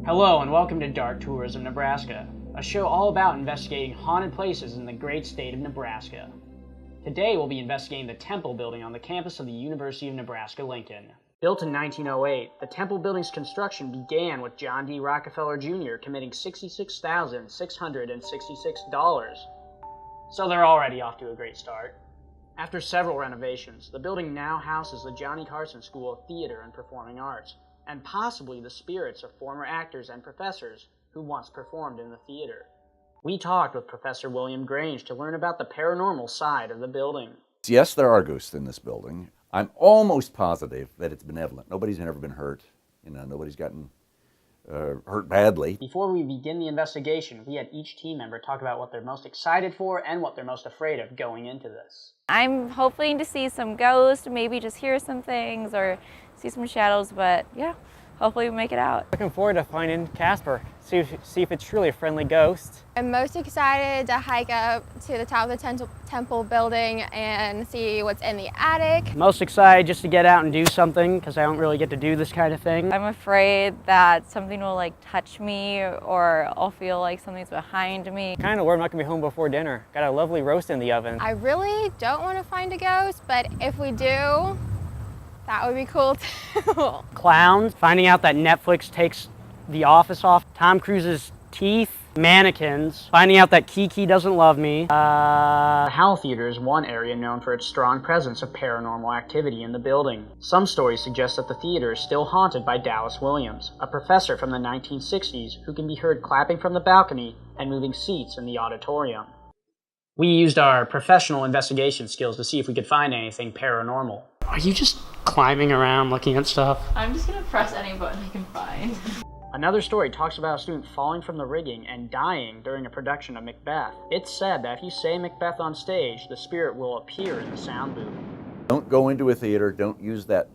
Hello and welcome to Dark Tourism Nebraska, a show all about investigating haunted places in the great state of Nebraska. Today we'll be investigating the Temple building on the campus of the University of Nebraska-Lincoln. Built in 1908, the Temple building's construction began with John D. Rockefeller Jr. committing $66,666. So they're already off to a great start. After several renovations, the building now houses the Johnny Carson School of Theater and Performing Arts, and possibly the spirits of former actors and professors who once performed in the theater. We talked with Professor William Grange to learn about the paranormal side of the building. Yes, there are ghosts in this building. I'm almost positive that it's benevolent. Nobody's ever been hurt. Nobody's gotten hurt badly. Before we begin the investigation, we had each team member talk about what they're most excited for and what they're most afraid of going into this. I'm hoping to see some ghosts, maybe just hear some things or see some shadows, but yeah, hopefully we make it out. Looking forward to finding Casper, see if it's truly a friendly ghost. I'm most excited to hike up to the top of the Temple building and see what's in the attic. Most excited just to get out and do something because I don't really get to do this kind of thing. I'm afraid that something will touch me or I'll feel like something's behind me. Kind of worried I'm not gonna be home before dinner. Got a lovely roast in the oven. I really don't want to find a ghost, but if we do, that would be cool too. Clowns, finding out that Netflix takes The Office off Tom Cruise's teeth. Mannequins, finding out that Kiki doesn't love me. The Howell Theater is one area known for its strong presence of paranormal activity in the building. Some stories suggest that the theater is still haunted by Dallas Williams, a professor from the 1960s who can be heard clapping from the balcony and moving seats in the auditorium. We used our professional investigation skills to see if we could find anything paranormal. Are you just climbing around looking at stuff? I'm just gonna press any button I can find. Another story talks about a student falling from the rigging and dying during a production of Macbeth. It's said that if you say Macbeth on stage, the spirit will appear in the sound booth. Don't go into a theater, don't use that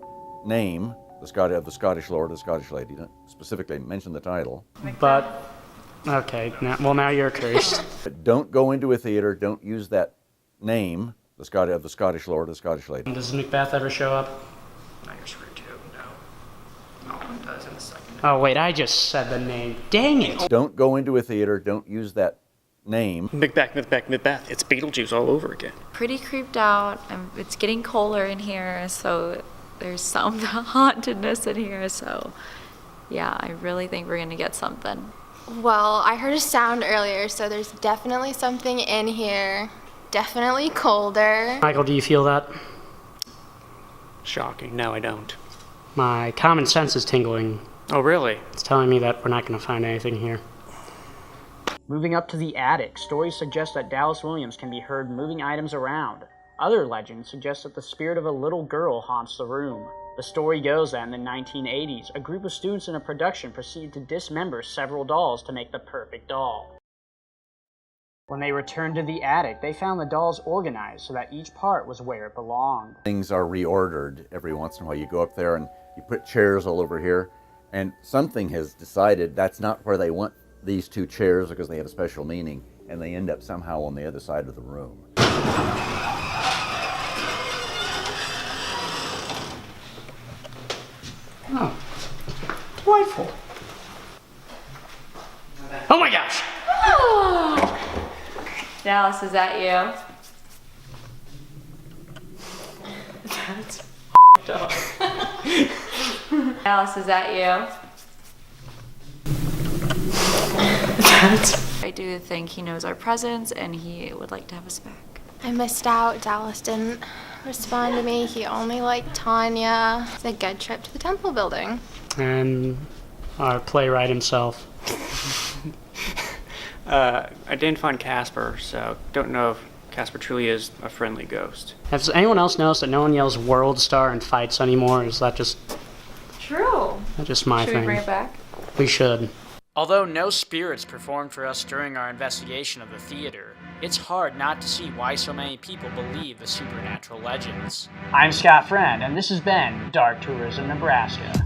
name, the Scottish lord, the Scottish lady. Don't specifically mention the title. But, okay, now you're cursed. But don't go into a theater, don't use that name, the Scottish lord, the Scottish lady. Does Macbeth ever show up? Now you're screwed too. No. No one does in the second. Oh wait, I just said the name. Dang it! Don't go into a theater, don't use that name. Macbeth. It's Beetlejuice all over again. Pretty creeped out. It's getting colder in here, so there's some hauntedness in here, so yeah, I really think we're gonna get something. Well, I heard a sound earlier, so there's definitely something in here. Definitely colder. Michael, do you feel that? Shocking. No, I don't. My common sense is tingling. Oh, really? It's telling me that we're not going to find anything here. Moving up to the attic, stories suggest that Dallas Williams can be heard moving items around. Other legends suggest that the spirit of a little girl haunts the room. The story goes that in the 1980s, a group of students in a production proceeded to dismember several dolls to make the perfect doll. When they returned to the attic, they found the dolls organized so that each part was where it belonged. Things are reordered every once in a while. You go up there and you put chairs all over here, and something has decided that's not where they want these two chairs because they have a special meaning, and they end up somehow on the other side of the room. Oh, delightful. Oh my gosh! Dallas, is that you? That's Dallas, is that you? I do think he knows our presence and he would like to have us back. I missed out. Dallas didn't respond to me. He only liked Tanya. It's a good trip to the Temple building. And our playwright himself. I didn't find Casper, so don't know if Casper truly is a friendly ghost. Has anyone else noticed that no one yells world star in fights anymore? Is that just... True. That's just my thing. Should we bring it back? We should. Although no spirits performed for us during our investigation of the theater, it's hard not to see why so many people believe the supernatural legends. I'm Scott Friend, and this has been Dark Tourism Nebraska.